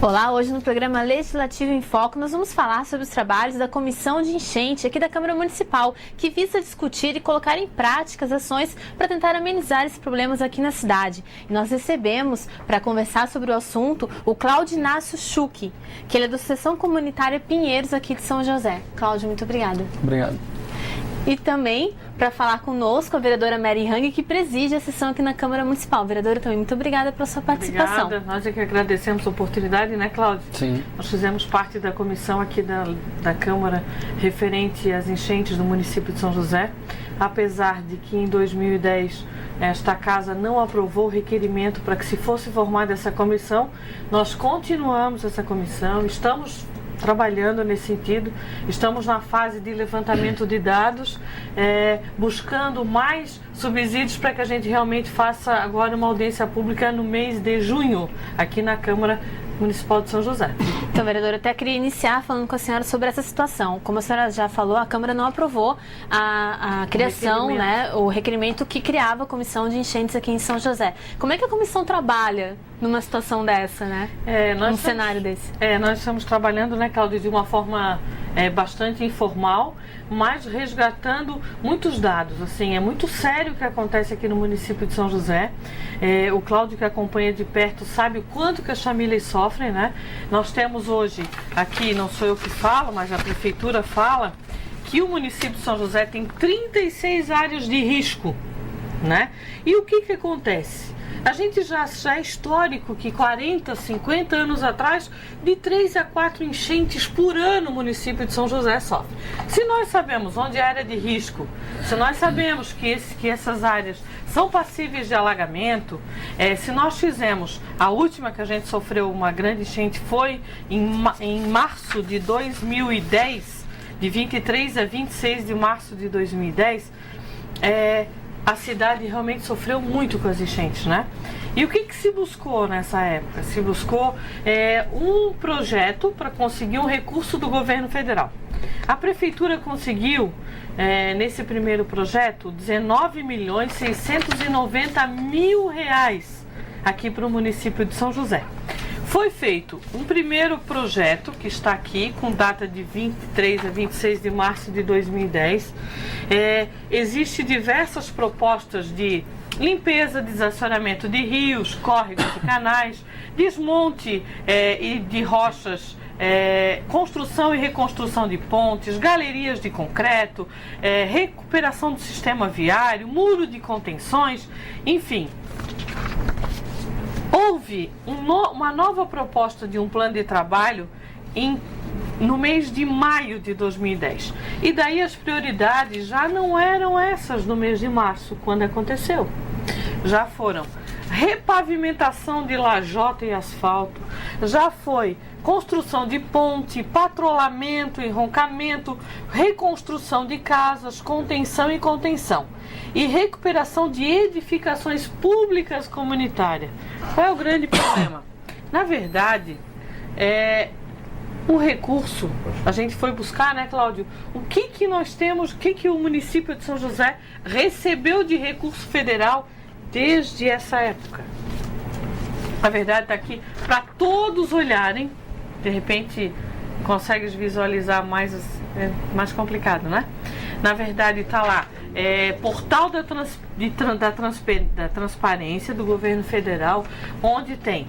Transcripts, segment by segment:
Olá, hoje no programa Legislativo em Foco nós vamos falar sobre os trabalhos da Comissão de Enchente aqui da Câmara Municipal, que visa discutir e colocar em prática as ações para tentar amenizar esses problemas aqui na cidade. E nós recebemos, para conversar sobre o assunto, o Cláudio Inácio Schuch, que ele é da Associação Comunitária Pinheiros aqui de São José. Cláudio, muito obrigada. Obrigado. E também, para falar conosco, a vereadora Mary Hang, que preside a sessão aqui na Câmara Municipal. Vereadora, também muito obrigada pela sua participação. Obrigada. Nós é que agradecemos a oportunidade, né, Cláudio? Sim. Nós fizemos parte da comissão aqui da Câmara referente às enchentes do município de São José. Apesar de que em 2010 esta casa não aprovou o requerimento para que se fosse formada essa comissão, nós continuamos essa comissão, estamos trabalhando nesse sentido, estamos na fase de levantamento de dados, buscando mais subsídios para que a gente realmente faça agora uma audiência pública no mês de junho, aqui na Câmara Municipal de São José. Então, vereadora, eu até queria iniciar falando com a senhora sobre essa situação. Como a senhora já falou, a Câmara não aprovou a criação, o requerimento que criava a Comissão de Enchentes aqui em São José. Como é que a comissão trabalha numa situação dessa, né? Num cenário desse? Nós estamos trabalhando, né, Cláudia, de uma forma bastante informal, mas resgatando muitos dados. Assim, é muito sério o que acontece aqui no município de São José. O Cláudio, que acompanha de perto, sabe o quanto que as famílias sofrem, né? Nós temos hoje, aqui não sou eu que falo, mas a prefeitura fala, que o município de São José tem 36 áreas de risco, né? E o que acontece? A gente já é histórico que 40, 50 anos atrás, de 3 a 4 enchentes por ano o município de São José sofre. Se nós sabemos onde é a área de risco, se nós sabemos que essas áreas são passíveis de alagamento, se nós fizemos, a última que a gente sofreu uma grande enchente foi em março de 2010, de 23 a 26 de março de 2010, a cidade realmente sofreu muito com as enchentes, né? E o que se buscou nessa época? Se buscou um projeto para conseguir um recurso do governo federal. A prefeitura conseguiu, nesse primeiro projeto, R$19.690.000 aqui para o município de São José. Foi feito um primeiro projeto, que está aqui, com data de 23 a 26 de março de 2010. Existem diversas propostas de limpeza, desacionamento de rios, córregos e canais, desmonte de rochas, construção e reconstrução de pontes, galerias de concreto, recuperação do sistema viário, muro de contenções, enfim. Houve uma nova proposta de um plano de trabalho no mês de maio de 2010. E daí as prioridades já não eram essas no mês de março, quando aconteceu. Já foram repavimentação de lajota e asfalto, já foi construção de ponte, patrulhamento, enroncamento, reconstrução de casas, contenção e contenção. E recuperação de edificações públicas comunitárias. Qual é o grande problema? Na verdade, o recurso, a gente foi buscar, né, Cláudio? O que nós temos, o que o município de São José recebeu de recurso federal desde essa época? Na verdade, está aqui para todos olharem. De repente, consegues visualizar mais complicado, né? Na verdade, está lá, portal da transparência do governo federal, onde tem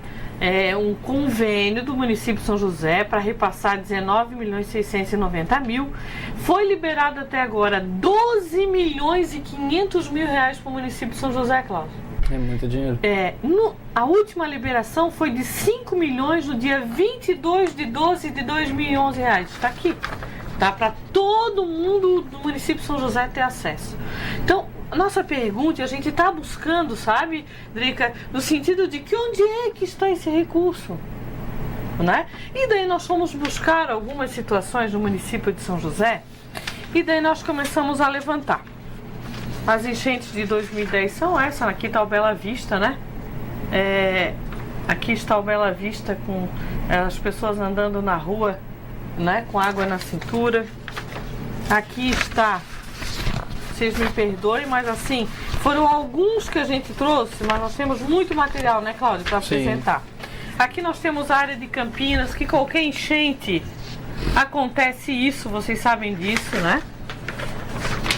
um convênio do município de São José para repassar R$19.690.000. Foi liberado até agora R$12.500.000 para o município de São José, Cláudio. É muito dinheiro. A última liberação foi de 5 milhões no dia 22 de 12 de 2011 reais. Está aqui. Tá para todo mundo do município de São José ter acesso. Então, a nossa pergunta, a gente está buscando, sabe, Drica, no sentido de que onde é que está esse recurso? Né? E daí nós fomos buscar algumas situações no município de São José e daí nós começamos a levantar. As enchentes de 2010 são essas. Aqui está o Bela Vista, né? Aqui está o Bela Vista com as pessoas andando na rua, né, com água na cintura. Aqui está, vocês me perdoem, mas assim, foram alguns que a gente trouxe, mas nós temos muito material, né, Cláudio, para apresentar. Aqui nós temos a área de Campinas, que qualquer enchente acontece isso, vocês sabem disso, né?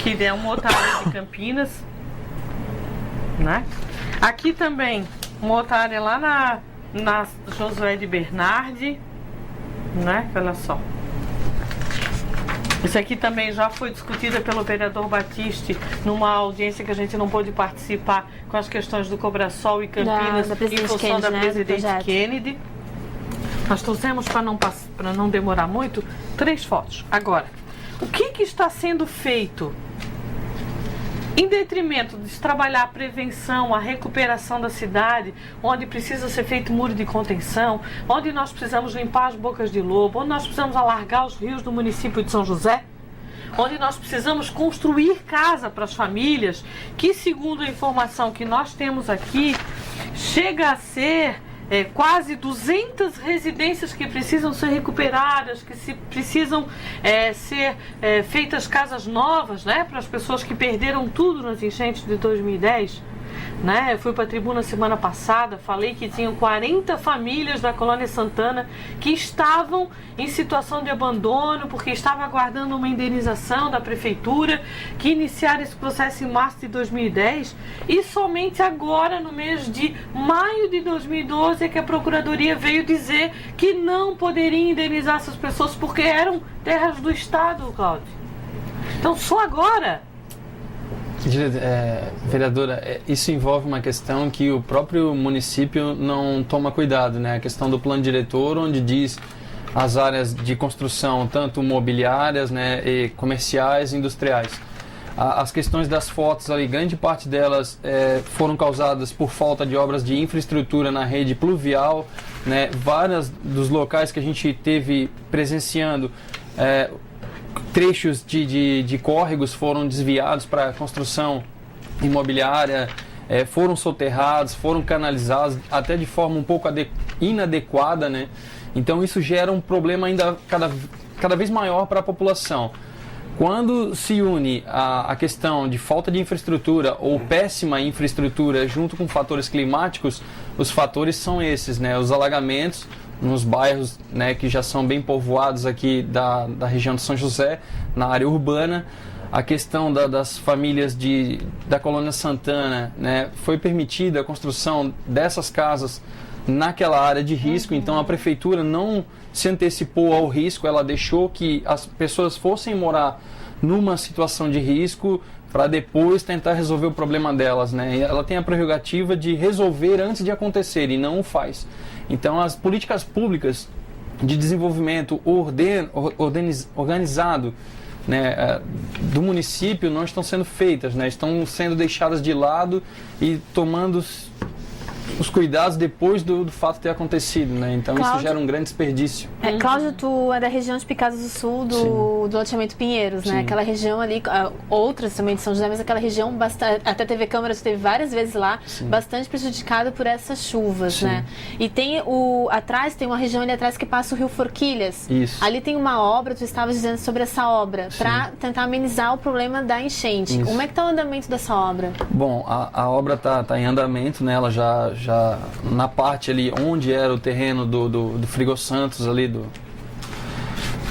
Que é uma outra área de Campinas, né? Aqui também, uma outra área lá na Josué de Bernardi, né? Olha só. Isso aqui também já foi discutida pelo vereador Batiste numa audiência que a gente não pôde participar com as questões do Cobrasol e Campinas em função da presidente Kennedy. Nós trouxemos, para não demorar muito, 3 fotos. Agora, o que está sendo feito em detrimento de trabalhar a prevenção, a recuperação da cidade, onde precisa ser feito muro de contenção, onde nós precisamos limpar as bocas de lobo, onde nós precisamos alargar os rios do município de São José, onde nós precisamos construir casa para as famílias, que segundo a informação que nós temos aqui, chega a ser quase 200 residências que precisam ser recuperadas, que precisam ser feitas casas novas, né, para as pessoas que perderam tudo nas enchentes de 2010. Né? Eu fui para a tribuna semana passada, falei que tinham 40 famílias da Colônia Santana que estavam em situação de abandono porque estavam aguardando uma indenização da prefeitura, que iniciaram esse processo em março de 2010 e somente agora, no mês de maio de 2012, é que a Procuradoria veio dizer que não poderia indenizar essas pessoas porque eram terras do Estado, Cláudio. Então, só agora... Vereadora, isso envolve uma questão que o próprio município não toma cuidado, né? A questão do plano diretor, onde diz as áreas de construção, tanto mobiliárias, né, e comerciais e industriais. As questões das fotos ali, grande parte delas foram causadas por falta de obras de infraestrutura na rede pluvial, né? Vários dos locais que a gente teve presenciando, trechos de córregos foram desviados para construção imobiliária, foram soterrados, foram canalizados, até de forma um pouco inadequada, né? Então isso gera um problema ainda cada vez maior para a população. Quando se une a questão de falta de infraestrutura ou péssima infraestrutura junto com fatores climáticos, os fatores são esses, né? Os alagamentos nos bairros, né, que já são bem povoados aqui da região de São José, na área urbana. A questão das famílias da Colônia Santana, né, foi permitida a construção dessas casas naquela área de risco, então a prefeitura não se antecipou ao risco, ela deixou que as pessoas fossem morar numa situação de risco para depois tentar resolver o problema delas, né? Ela tem a prerrogativa de resolver antes de acontecer e não o faz. Então as políticas públicas de desenvolvimento organizado, né, do município não estão sendo feitas, né? Estão sendo deixadas de lado e tomando os cuidados depois do fato ter acontecido, né? Então Cláudio, isso gera um grande desperdício. Cláudio, tu é da região de Picadas do Sul, do loteamento Pinheiros, né? Sim. Aquela região ali, outras também de São José, mas aquela região, até a TV Câmara esteve várias vezes lá, sim, bastante prejudicada por essas chuvas, sim, né? E tem atrás, tem uma região ali atrás que passa o Rio Forquilhas. Isso. Ali tem uma obra, tu estavas dizendo sobre essa obra, para tentar amenizar o problema da enchente. Isso. Como é que está o andamento dessa obra? Bom, a obra está em andamento, né? Ela já na parte ali onde era o terreno do Frigo Santos ali do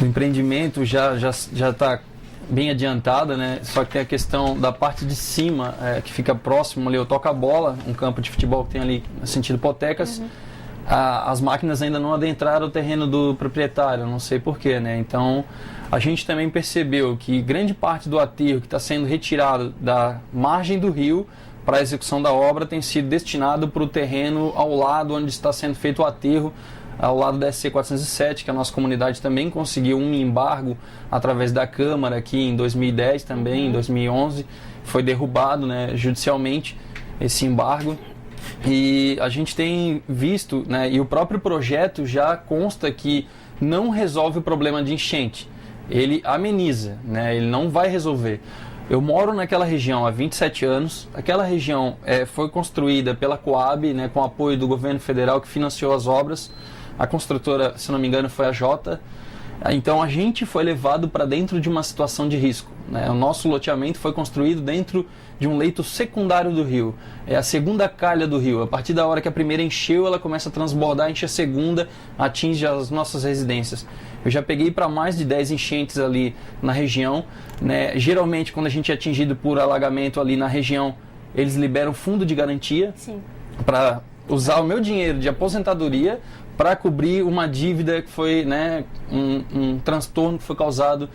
empreendimento já está bem adiantada, né? Só que tem a questão da parte de cima, que fica próximo ali ao Toca-Bola, um campo de futebol que tem ali no sentido Potecas. Uhum. As máquinas ainda não adentraram o terreno do proprietário, não sei porquê, né? Então a gente também percebeu que grande parte do aterro que está sendo retirado da margem do rio para a execução da obra tem sido destinado para o terreno ao lado onde está sendo feito o aterro, ao lado da SC 407, que a nossa comunidade também conseguiu um embargo através da Câmara aqui em 2010 também, em 2011, foi derrubado, né, judicialmente esse embargo. E a gente tem visto, né, e o próprio projeto já consta que não resolve o problema de enchente, ele ameniza, né, ele não vai resolver. Eu moro naquela região há 27 anos. Aquela região foi construída pela Coab, né, com apoio do governo federal que financiou as obras. A construtora, se não me engano, foi a Jota. Então a gente foi levado para dentro de uma situação de risco, né? O nosso loteamento foi construído dentro de um leito secundário do rio. É a segunda calha do rio. A partir da hora que a primeira encheu, ela começa a transbordar, enche a segunda, atinge as nossas residências. Eu já peguei para mais de 10 enchentes ali na região, né? Geralmente, quando a gente é atingido por alagamento ali na região, eles liberam fundo de garantia para usar o meu dinheiro de aposentadoria para cobrir uma dívida que foi, né, um transtorno que foi causado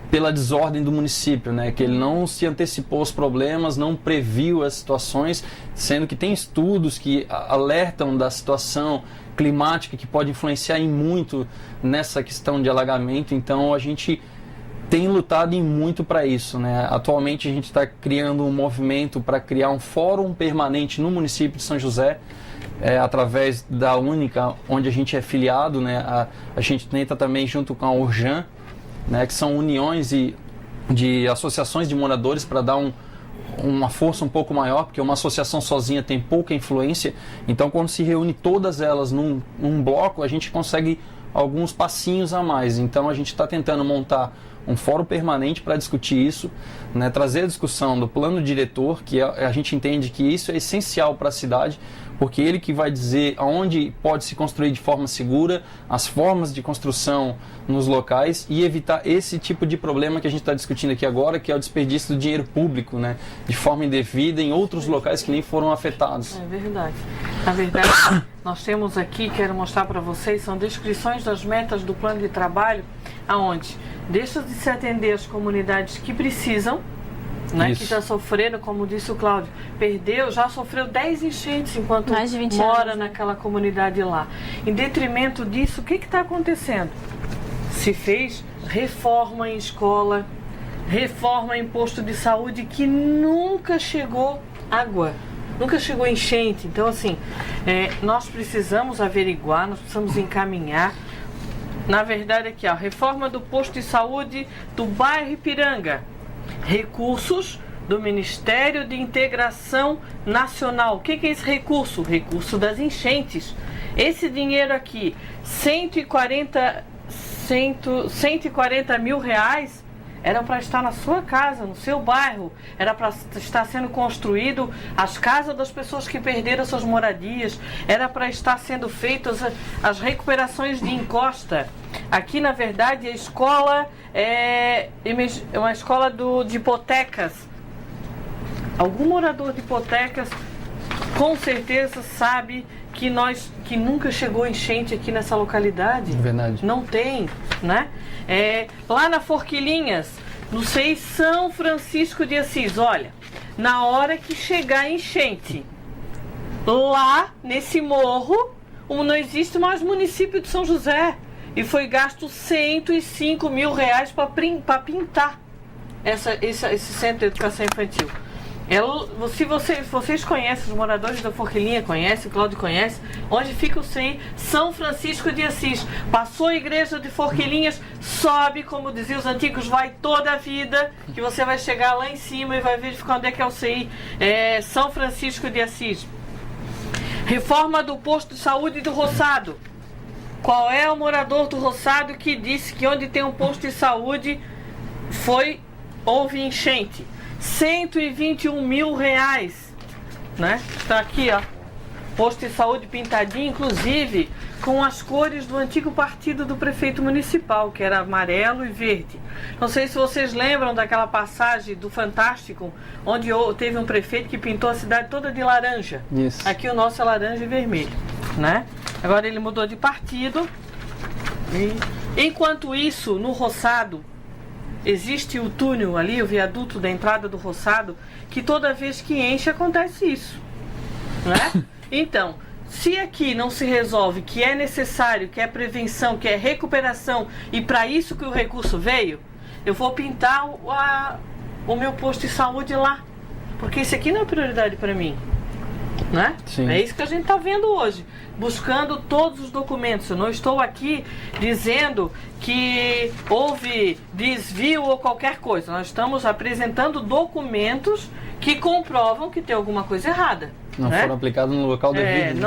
pela desordem do município, né, que ele não se antecipou aos problemas, não previu as situações, sendo que tem estudos que alertam da situação climática que pode influenciar em muito nessa questão de alagamento. Então a gente tem lutado em muito para isso, né? Atualmente a gente está criando um movimento para criar um fórum permanente no município de São José, através da Única, onde a gente é filiado, né? A gente tenta também junto com a Urjan, né? Que são uniões de associações de moradores para dar uma força um pouco maior, porque uma associação sozinha tem pouca influência. Então quando se reúne todas elas num bloco, a gente consegue alguns passinhos a mais. Então a gente está tentando montar um fórum permanente para discutir isso, né, trazer a discussão do plano diretor, que a gente entende que isso é essencial para a cidade, porque ele que vai dizer aonde pode se construir de forma segura, as formas de construção nos locais e evitar esse tipo de problema que a gente está discutindo aqui agora, que é o desperdício do dinheiro público, né, de forma indevida em outros locais que nem foram afetados. É verdade. Na verdade, nós temos aqui, quero mostrar para vocês, são descrições das metas do plano de trabalho, aonde deixa de se atender as comunidades que precisam, né, que já sofreram, como disse o Cláudio, já sofreu 10 enchentes enquanto mora naquela comunidade lá. Em detrimento disso, o que está acontecendo? Se fez reforma em escola, reforma em posto de saúde, que nunca chegou água, nunca chegou enchente. Então, assim, nós precisamos averiguar, nós precisamos encaminhar. Na verdade, aqui, ó, reforma do posto de saúde do bairro Ipiranga. Recursos do Ministério de Integração Nacional. O que é esse recurso? Recurso das enchentes. Esse dinheiro aqui, 140 mil reais, era para estar na sua casa, no seu bairro. Era para estar sendo construído as casas das pessoas que perderam suas moradias. Era para estar sendo feitas as recuperações de encosta. Aqui, na verdade, a escola é uma escola de hipotecas. Algum morador de hipotecas com certeza sabe que nunca chegou enchente aqui nessa localidade. Verdade. Não tem, né? Lá na Forquilinhas, no CEI São Francisco de Assis, olha, na hora que chegar a enchente, lá nesse morro, não existe mais município de São José. E foi gasto 105 mil reais para pintar esse centro de educação infantil. Se vocês conhecem, os moradores da Forquilinha conhecem, o Cláudio conhece, onde fica o CEI São Francisco de Assis. Passou a igreja de Forquilinhas, sobe, como diziam os antigos, vai toda a vida, que você vai chegar lá em cima e vai verificar onde é que é o CEI São Francisco de Assis. Reforma do posto de saúde do Roçado. Qual é o morador do Roçado que disse que onde tem um posto de saúde houve enchente? 121 mil reais, né? Está aqui, ó, posto de saúde pintadinho, inclusive com as cores do antigo partido do prefeito municipal, que era amarelo e verde. Não sei se vocês lembram daquela passagem do Fantástico, onde teve um prefeito que pintou a cidade toda de laranja. Isso. Aqui o nosso é laranja e vermelho, né? Agora ele mudou de partido. Enquanto isso, no Roçado, existe o túnel ali, o viaduto da entrada do Roçado, que toda vez que enche acontece isso, né? Então, se aqui não se resolve que é necessário, que é prevenção, que é recuperação, e para isso que o recurso veio, eu vou pintar o meu posto de saúde lá, porque isso aqui não é prioridade para mim, né? Sim. É isso que a gente está vendo hoje, buscando todos os documentos. Eu não estou aqui dizendo que houve desvio ou qualquer coisa. Nós estamos apresentando documentos que comprovam que tem alguma coisa errada. Não foram aplicados no local devido.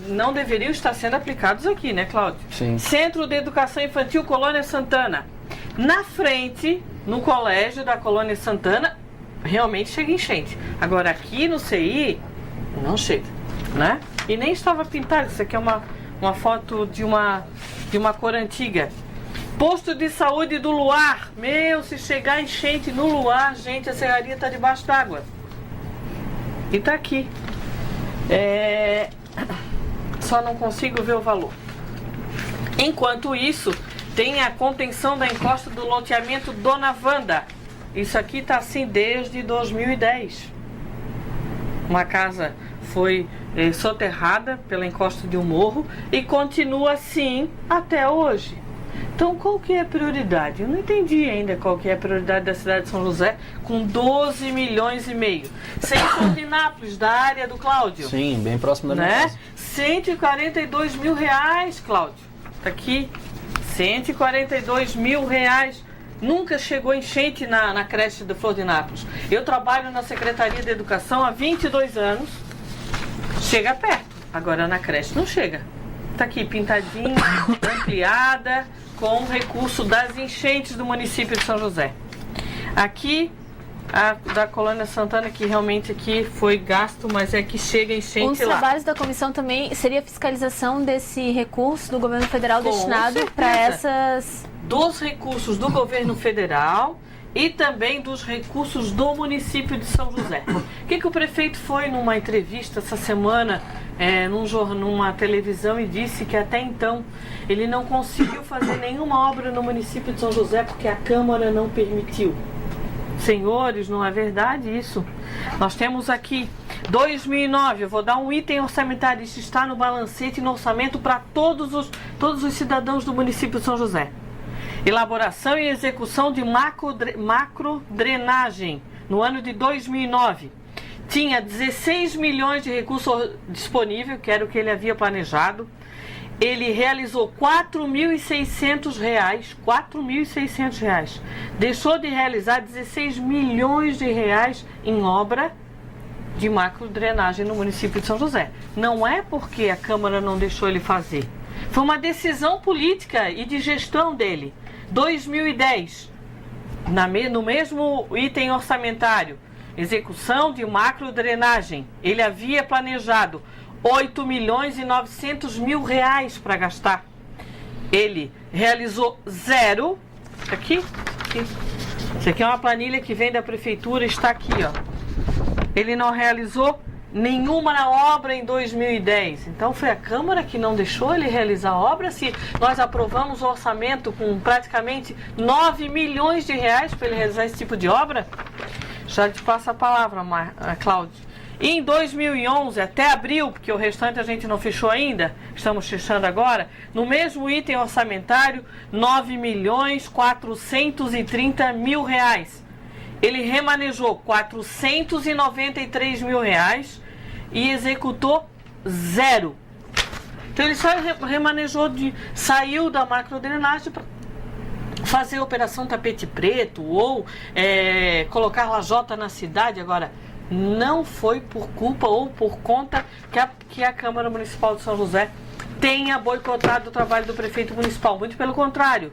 Não deveriam estar sendo aplicados aqui, né, Cláudio? Sim. Centro de Educação Infantil Colônia Santana. Na frente, no colégio da Colônia Santana, realmente chega enchente. Agora aqui no CI, não chega, né? E nem estava pintado. Isso aqui é uma foto de uma cor antiga. Posto de saúde do Luar. Meu, se chegar enchente no Luar, gente, a serraria está debaixo d'água. E tá aqui. Só não consigo ver o valor. Enquanto isso, tem a contenção da encosta do loteamento Dona Wanda. Isso aqui tá assim desde 2010. Uma casa foi soterrada pela encosta de um morro e continua assim até hoje. Então, qual que é a prioridade? Eu não entendi ainda qual que é a prioridade da cidade de São José com 12 milhões e meio. Sem Forminápolis, da área do Cláudio. Sim, bem próximo da minha Né? casa. 142 mil reais, Cláudio. Tá aqui. 142 mil reais. Nunca chegou enchente na creche do Florinápolis. Eu trabalho na Secretaria de Educação há 22 anos. Chega perto. Agora na creche não chega. Tá aqui, pintadinha, ampliada, com recurso das enchentes do município de São José. Aqui, a da Colônia Santana, que realmente aqui foi gasto, mas é que chega enchente lá. Um dos trabalhos da comissão também seria a fiscalização desse recurso do governo federal Com destinado certeza. para essas... Dos recursos do governo federal e também dos recursos do município de São José. O que o prefeito foi numa entrevista essa semana, numa televisão, e disse que até então ele não conseguiu fazer nenhuma obra no município de São José porque a Câmara não permitiu. Senhores, não é verdade isso? Nós temos aqui 2009, eu vou dar um item orçamentário, isso está no balancete e no orçamento para todos os cidadãos do município de São José. Elaboração e execução de macrodrenagem no ano de 2009. Tinha 16 milhões de recursos disponíveis, que era o que ele havia planejado. Ele realizou R$4.600. R$4.600. Deixou de realizar 16 milhões de reais em obra de macrodrenagem no município de São José. Não é porque a Câmara não deixou ele fazer. Foi uma decisão política e de gestão dele. 2010, no mesmo item orçamentário, execução de macrodrenagem, ele havia planejado R$8.900.000 para gastar. Ele realizou zero. Aqui. Isso aqui é uma planilha que vem da prefeitura, está aqui, ó. Ele não realizou nenhuma obra em 2010. Então foi a Câmara que não deixou ele realizar a obra. Se nós aprovamos o orçamento com praticamente 9 milhões de reais para ele realizar esse tipo de obra, já te passo a palavra, Cláudio. E em 2011, até abril, porque o restante a gente não fechou ainda, estamos fechando agora, no mesmo item orçamentário, R$9.430.000. Ele remanejou R$493 mil e executou zero. Então ele só remanejou, saiu da macrodrenagem para fazer a operação tapete preto ou colocar lajota na cidade. Agora, não foi por culpa ou por conta que a Câmara Municipal de São José tenha boicotado o trabalho do prefeito municipal. Muito pelo contrário.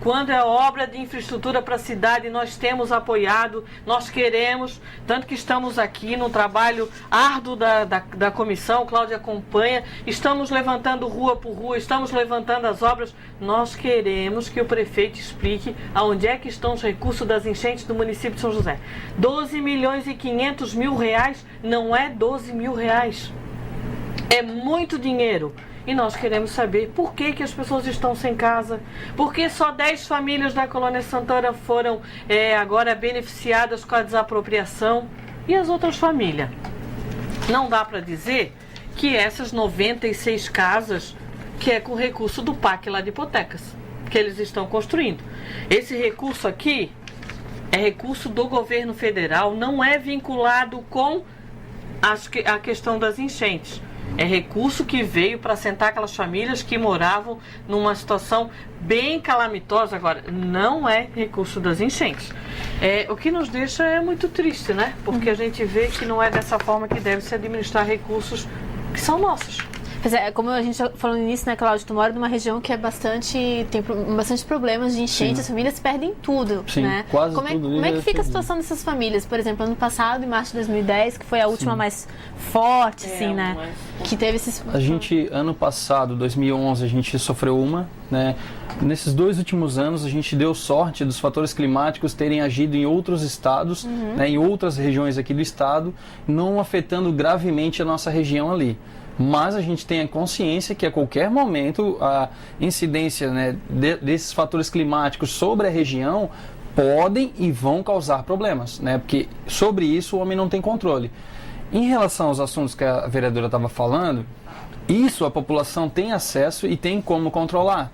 Quando é obra de infraestrutura para a cidade, nós temos apoiado, nós queremos, tanto que estamos aqui no trabalho árduo da comissão, Cláudia acompanha, estamos levantando rua por rua, estamos levantando as obras, nós queremos que o prefeito explique aonde é que estão os recursos das enchentes do município de São José. 12.500.000 não é 12 mil reais, é muito dinheiro. E nós queremos saber por que as pessoas estão sem casa, por que só 10 famílias da Colônia Santana foram agora beneficiadas com a desapropriação e as outras famílias. Não dá para dizer que essas 96 casas, que é com recurso do PAC lá de Hipotecas, que eles estão construindo. Esse recurso aqui é recurso do governo federal, não é vinculado com a questão das enchentes. É recurso que veio para assentar aquelas famílias que moravam numa situação bem calamitosa. Agora, não é recurso das enchentes. O que nos deixa é muito triste, né? Porque a gente vê que não é dessa forma que deve se administrar recursos que são nossos. Pois é, como a gente falou no início, né, Cláudio, tu mora numa região que tem bastante problemas de enchente, as famílias perdem tudo, sim, né? Quase como tudo. Como é que fica a situação dessas famílias? Por exemplo, ano passado, em março de 2010, que foi a última mais forte, assim, né? Que teve esses... A gente, ano passado, 2011, a gente sofreu uma, né? Nesses 2 últimos anos, a gente deu sorte dos fatores climáticos terem agido em outros estados, né, em outras regiões aqui do estado, não afetando gravemente a nossa região ali. Mas a gente tem a consciência que a qualquer momento a incidência, né, desses fatores climáticos sobre a região podem e vão causar problemas, né, porque sobre isso o homem não tem controle. Em relação aos assuntos que a vereadora estava falando, isso a população tem acesso e tem como controlar.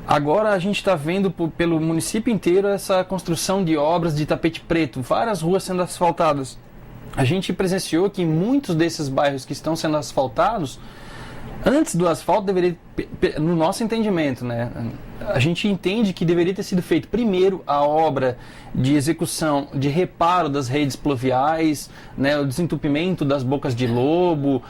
Agora a gente está vendo pelo município inteiro essa construção de obras de tapete preto, várias ruas sendo asfaltadas. A gente presenciou que em muitos desses bairros que estão sendo asfaltados, antes do asfalto deveria, no nosso entendimento, né, a gente entende que deveria ter sido feito primeiro a obra de execução, de reparo das redes pluviais, né, o desentupimento das bocas de lobo,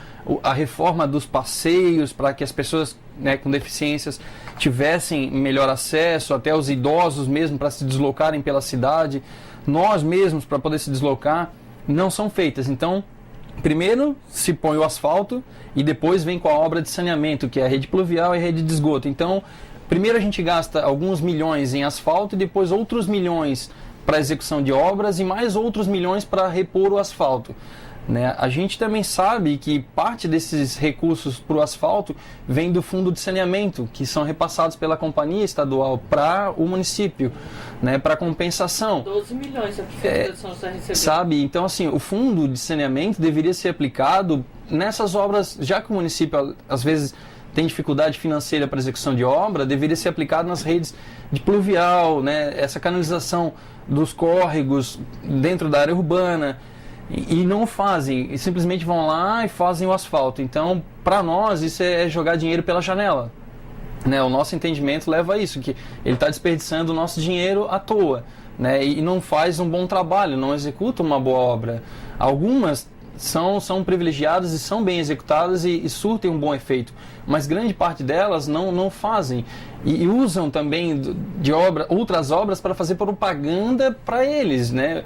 a reforma dos passeios para que as pessoas, né, com deficiências tivessem melhor acesso, até os idosos mesmo para se deslocarem pela cidade, nós mesmos para poder se deslocar. Não são feitas. Então, primeiro se põe o asfalto e depois vem com a obra de saneamento, que é a rede pluvial e a rede de esgoto. Então, primeiro a gente gasta alguns milhões em asfalto e depois outros milhões para execução de obras e mais outros milhões para repor o asfalto. Né? A gente também sabe que parte desses recursos para o asfalto vem do fundo de saneamento, que são repassados pela companhia estadual para o município, né, para compensação. 12 milhões a Prefeitura de São José recebeu. Sabe? Então, assim, o fundo de saneamento deveria ser aplicado nessas obras, já que o município, às vezes, tem dificuldade financeira para execução de obra, deveria ser aplicado nas redes de pluvial, né, essa canalização dos córregos dentro da área urbana. E não fazem, e simplesmente vão lá e fazem o asfalto. Então, para nós, isso é jogar dinheiro pela janela. Né? O nosso entendimento leva a isso, que ele está desperdiçando o nosso dinheiro à toa, né? E não faz um bom trabalho, não executa uma boa obra. Algumas são privilegiadas e são bem executadas e surtem um bom efeito, mas grande parte delas não fazem. E usam também de outras obras para fazer propaganda para eles, né?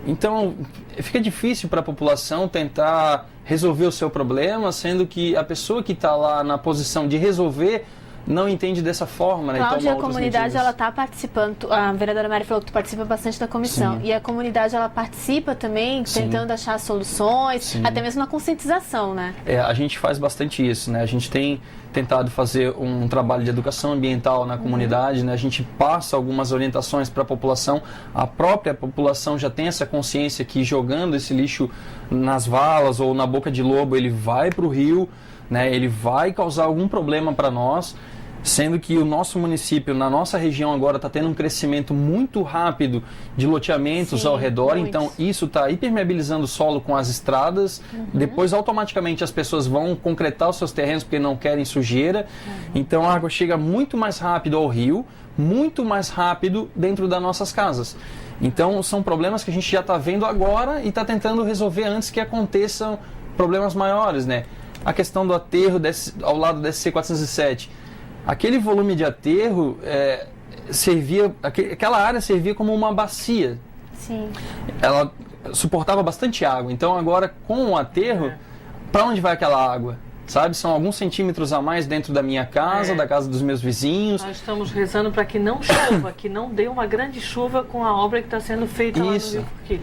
Então, fica difícil para a população tentar resolver o seu problema, sendo que a pessoa que está lá na posição de resolver não entende dessa forma, né? Cláudia, a comunidade ela está participando, a vereadora Mari falou que tu participa bastante da comissão. Sim. E a comunidade ela participa também, tentando achar soluções, até mesmo na conscientização, né? A gente faz bastante isso, né? A gente tem tentado fazer um trabalho de educação ambiental na comunidade, né? A gente passa algumas orientações para a população, a própria população já tem essa consciência que jogando esse lixo nas valas ou na boca de lobo, ele vai para o rio, né? Ele vai causar algum problema para nós, sendo que o nosso município, na nossa região agora está tendo um crescimento muito rápido de loteamentos ao redor, muitos. Então isso está hipermeabilizando o solo com as estradas, depois automaticamente as pessoas vão concretar os seus terrenos porque não querem sujeira, então a água chega muito mais rápido ao rio, muito mais rápido dentro das nossas casas. Então são problemas que a gente já está vendo agora e está tentando resolver antes que aconteçam problemas maiores, né? A questão do aterro ao lado da SC-407. Aquele volume de aterro aquela área servia como uma bacia. Sim. Ela suportava bastante água. Então agora com o aterro, para onde vai aquela água? Sabe? São alguns centímetros a mais dentro da minha casa, da casa dos meus vizinhos. Nós estamos rezando para que não chova, que não dê uma grande chuva com a obra que está sendo feita lá no Rio Forquilha.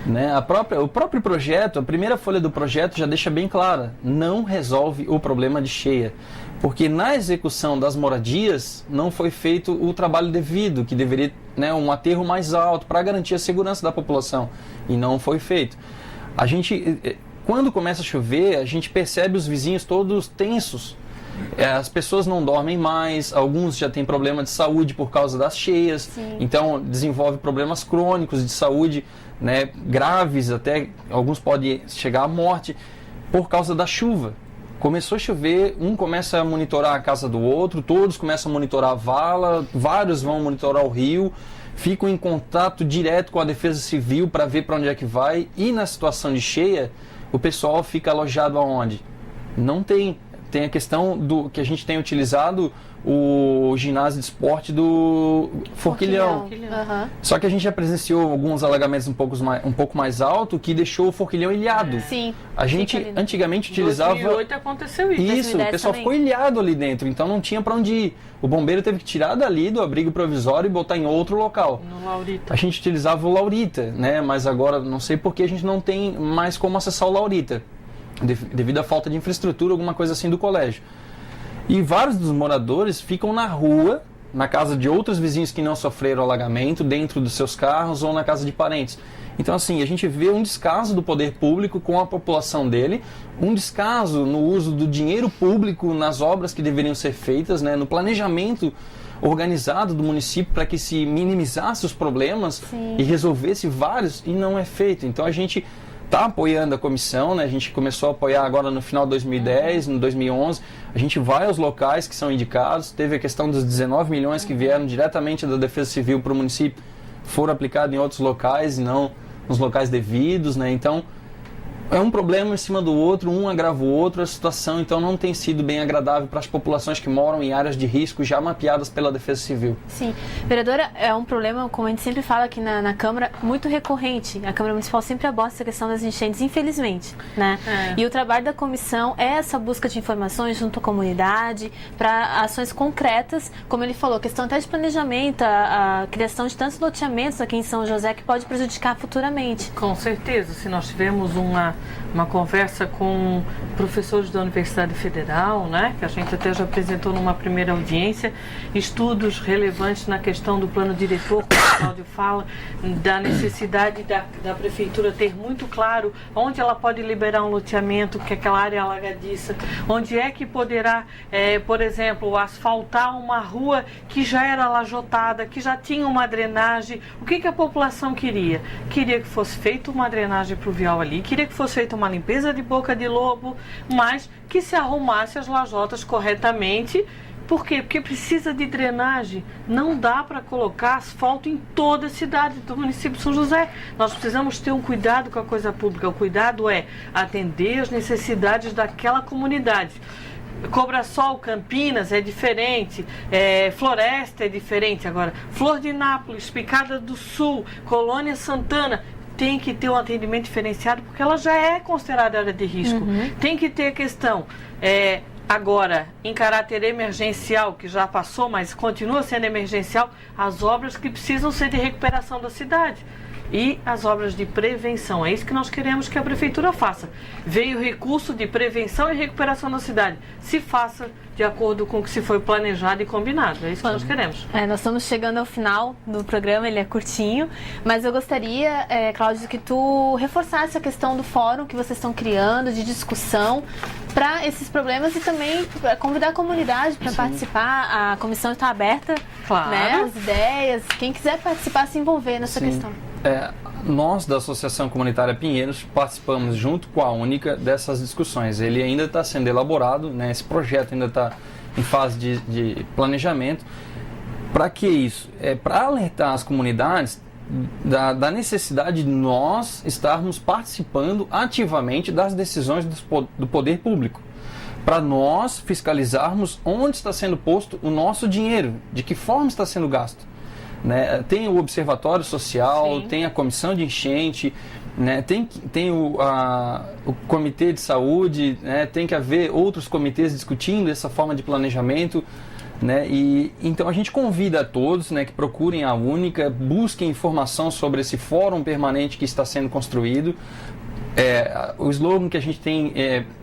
Né? O próprio projeto, a primeira folha do projeto já deixa bem clara, não resolve o problema de cheia. Porque na execução das moradias não foi feito o trabalho devido, que deveria, né, um aterro mais alto para garantir a segurança da população. E não foi feito. Quando começa a chover, a gente percebe os vizinhos todos tensos. As pessoas não dormem mais, alguns já têm problema de saúde por causa das cheias. Sim. Então desenvolve problemas crônicos de saúde, né, graves, até alguns podem chegar à morte por causa da chuva. Começou a chover, um começa a monitorar a casa do outro, todos começam a monitorar a vala, vários vão monitorar o rio, ficam em contato direto com a Defesa Civil para ver para onde é que vai, e na situação de cheia, o pessoal fica alojado aonde? Não tem. Tem a questão do que a gente tem utilizado o ginásio de esporte do Forquilhão. Uhum. Só que a gente já presenciou alguns alagamentos um pouco mais alto que deixou o Forquilhão ilhado. Sim. A gente antigamente utilizava... Em 2008 aconteceu isso. Isso, o pessoal também. ficou ilhado ali dentro, então não tinha para onde ir. O bombeiro teve que tirar dali do abrigo provisório e botar em outro local. No Laurita. A gente utilizava o Laurita, né? Mas agora não sei por que a gente não tem mais como acessar o Laurita, devido à falta de infraestrutura, alguma coisa assim do colégio. E vários dos moradores ficam na rua, na casa de outros vizinhos que não sofreram alagamento, dentro dos seus carros ou na casa de parentes. Então, assim, a gente vê um descaso do poder público com a população dele, um descaso no uso do dinheiro público nas obras que deveriam ser feitas, né, no planejamento organizado do município para que se minimizasse os problemas. Sim. E resolvesse vários, e não é feito. Então, a gente está apoiando a comissão, né? A gente começou a apoiar agora no final de 2010, no 2011. A gente vai aos locais que são indicados. Teve a questão dos 19 milhões que vieram diretamente da Defesa Civil para o município, foram aplicados em outros locais e não nos locais devidos, né? Então, é um problema em cima do outro, um agrava o outro, a situação então não tem sido bem agradável para as populações que moram em áreas de risco já mapeadas pela Defesa Civil. Sim. Vereadora, é um problema, como a gente sempre fala aqui na Câmara, muito recorrente. A Câmara Municipal sempre aborda essa questão das enchentes, infelizmente, né? E o trabalho da comissão é essa busca de informações junto à comunidade, para ações concretas, como ele falou, questão até de planejamento, a criação de tantos loteamentos aqui em São José que pode prejudicar futuramente. Com certeza, se nós tivermos uma conversa com professores da Universidade Federal, né, que a gente até já apresentou numa primeira audiência, estudos relevantes na questão do plano diretor, como o Cláudio fala, da necessidade da prefeitura ter muito claro onde ela pode liberar um loteamento, que é aquela área alagadiça, onde é que poderá, por exemplo, asfaltar uma rua que já era lajotada, que já tinha uma drenagem. O que a população queria? Queria que fosse feita uma drenagem pluvial ali, queria que fosse feita uma limpeza de boca de lobo, mas que se arrumasse as lajotas corretamente. Por quê? Porque precisa de drenagem. Não dá para colocar asfalto em toda a cidade do município de São José. Nós precisamos ter um cuidado com a coisa pública. O cuidado é atender as necessidades daquela comunidade. Cobrasol, Campinas é diferente, Floresta é diferente. Agora, Flor de Nápoles, Picada do Sul, Colônia Santana, tem que ter um atendimento diferenciado, porque ela já é considerada área de risco. Tem que ter a questão, agora, em caráter emergencial, que já passou, mas continua sendo emergencial, as obras que precisam ser de recuperação da cidade. E as obras de prevenção. É isso que nós queremos que a prefeitura faça. Veio o recurso de prevenção e recuperação da cidade. Se faça de acordo com o que se foi planejado e combinado. É isso que nós queremos. Nós estamos chegando ao final do programa, ele é curtinho, mas eu gostaria, Cláudio, que tu reforçasse a questão do fórum que vocês estão criando, de discussão para esses problemas e também convidar a comunidade para participar. A comissão está aberta, claro, né, as ideias, quem quiser participar, se envolver nessa questão. Nós da Associação Comunitária Pinheiros participamos junto com a Única dessas discussões. Ele ainda está sendo elaborado, né? Esse projeto ainda está em fase de planejamento. Para que isso? Para alertar as comunidades da necessidade de nós estarmos participando ativamente das decisões do poder público. Para nós fiscalizarmos onde está sendo posto o nosso dinheiro, de que forma está sendo gasto. Né? Tem o Observatório Social, tem a Comissão de Enchente, né? tem o Comitê de Saúde, né? Tem que haver outros comitês discutindo essa forma de planejamento. Né? E então a gente convida a todos, né, que procurem a Única, busquem informação sobre esse fórum permanente que está sendo construído. O slogan que a gente tem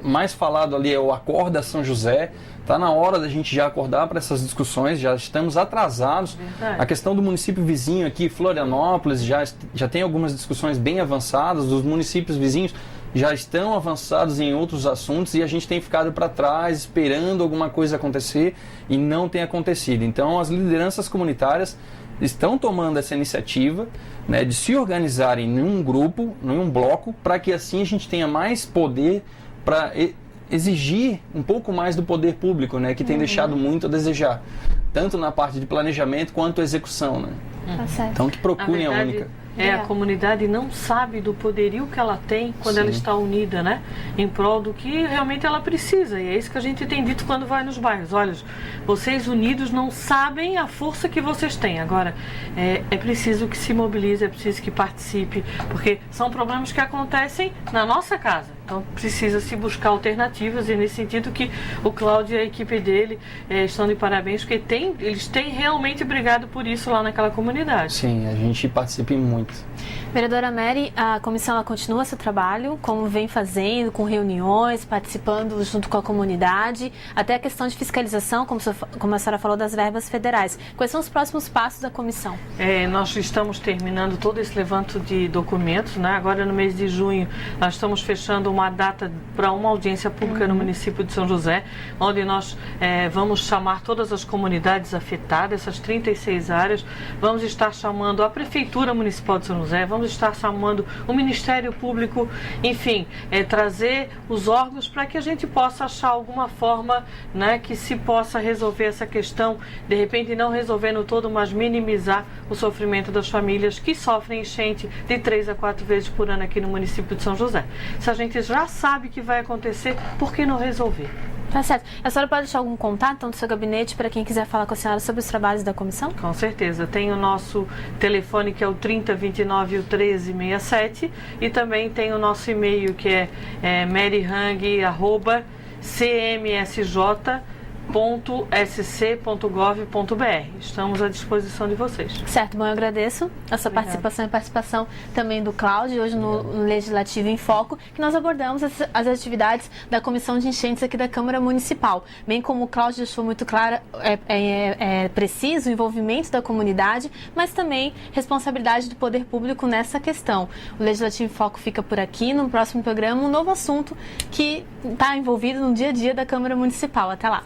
mais falado ali é o Acorda São José. Está na hora da gente já acordar para essas discussões, já estamos atrasados. Verdade. A questão do município vizinho aqui, Florianópolis, já tem algumas discussões bem avançadas, os municípios vizinhos já estão avançados em outros assuntos e a gente tem ficado para trás esperando alguma coisa acontecer e não tem acontecido. Então as lideranças comunitárias estão tomando essa iniciativa, né, de se organizarem em um grupo, em um bloco, para que assim a gente tenha mais poder para exigir um pouco mais do poder público, né, que tem deixado muito a desejar, tanto na parte de planejamento quanto execução, né? Tá certo. Então que procurem a única. A comunidade não sabe do poderio que ela tem quando ela está unida, né? Em prol do que realmente ela precisa. E é isso que a gente tem dito quando vai nos bairros. Olha, vocês unidos não sabem a força que vocês têm. Agora, é preciso que se mobilize, é preciso que participe, porque são problemas que acontecem na nossa casa. Então precisa se buscar alternativas, e nesse sentido que o Cláudio e a equipe dele estão de parabéns, porque eles têm realmente brigado por isso lá naquela comunidade. Sim, a gente participa muito. Vereadora Mary, a comissão ela continua seu trabalho, como vem fazendo, com reuniões, participando junto com a comunidade, até a questão de fiscalização, como a senhora falou, das verbas federais. Quais são os próximos passos da comissão? Nós estamos terminando todo esse levanto de documentos, né? Agora no mês de junho nós estamos fechando uma data para uma audiência pública no município de São José, onde nós vamos chamar todas as comunidades afetadas, essas 36 áreas, vamos estar chamando a Prefeitura Municipal de São José, vamos estar chamando o Ministério Público, enfim, trazer os órgãos para que a gente possa achar alguma forma, né, que se possa resolver essa questão, de repente não resolvendo todo, mas minimizar o sofrimento das famílias que sofrem enchente de 3 a 4 vezes por ano aqui no município de São José. Se a gente já sabe que vai acontecer, por que não resolver? Tá certo. A senhora pode deixar algum contato então, do seu gabinete para quem quiser falar com a senhora sobre os trabalhos da comissão? Com certeza. Tem o nosso telefone que é o 3029 1367 e também tem o nosso e-mail que é maryhang@cmsj.sc.gov.br. Estamos à disposição de vocês. Certo, bom, eu agradeço a sua participação e a participação também do Cláudio, hoje no Legislativo em Foco, que nós abordamos as atividades da Comissão de Enchentes aqui da Câmara Municipal. Bem como o Cláudio deixou muito claro, é preciso o envolvimento da comunidade, mas também responsabilidade do poder público nessa questão. O Legislativo em Foco fica por aqui, no próximo programa um novo assunto que está envolvido no dia a dia da Câmara Municipal. Até lá!